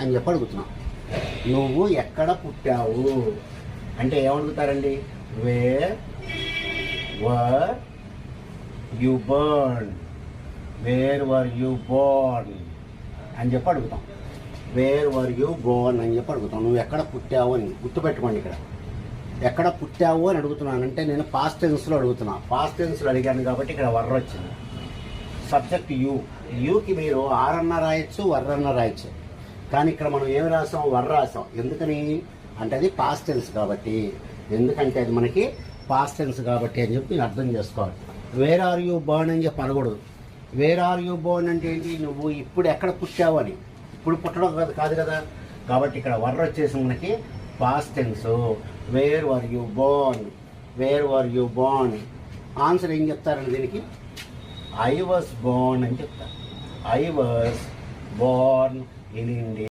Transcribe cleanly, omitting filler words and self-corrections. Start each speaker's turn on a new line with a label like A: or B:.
A: అని చెప్పి అడుగుతున్నాం. నువ్వు ఎక్కడ పుట్టావు అంటే ఏమడుగుతారండి? Where were you born, where were you born అని చెప్పి అడుగుతాం. వేర్ వర్ యు బోర్న్ అని చెప్పి అడుగుతాం. నువ్వు ఎక్కడ పుట్టావు అని గుర్తుపెట్టుకోండి. ఇక్కడ ఎక్కడ పుట్టావు అని అడుగుతున్నానంటే నేను పాస్ట్ టెన్స్లో అడుగుతున్నా. పాస్ట్ టెన్స్లో అడిగాను కాబట్టి ఇక్కడ వర్ర వచ్చింది. Subject you. యూకి మీరు ఆర్ అన్న రాయొచ్చు, వర్ర అన్న రాయొచ్చు. కానీ ఇక్కడ మనం ఏమి రాసాం? వర్ర రాసాం. ఎందుకని అంటే అది పాస్ట్ టెన్స్ కాబట్టి. ఎందుకంటే అది మనకి పాస్ట్ టెన్స్ కాబట్టి అని చెప్పి నేను అర్థం చేసుకోవాలి. వేర్ ఆర్ యూ బోర్న్ అని చెప్పి అనకూడదు. వేర్ ఆర్ యూ బోర్న్ అంటే ఏంటి? నువ్వు ఇప్పుడు ఎక్కడ పుట్టావు అని. ఇప్పుడు పుట్టడం కాదు కదా. కాబట్టి ఇక్కడ వర్ర వచ్చేసి మనకి past tense. Where were you born, where were you born. Answer ఏం చెప్తారండి దీనికి? ఐ వాజ్ బోర్న్ అని చెప్తారు. I was born in India.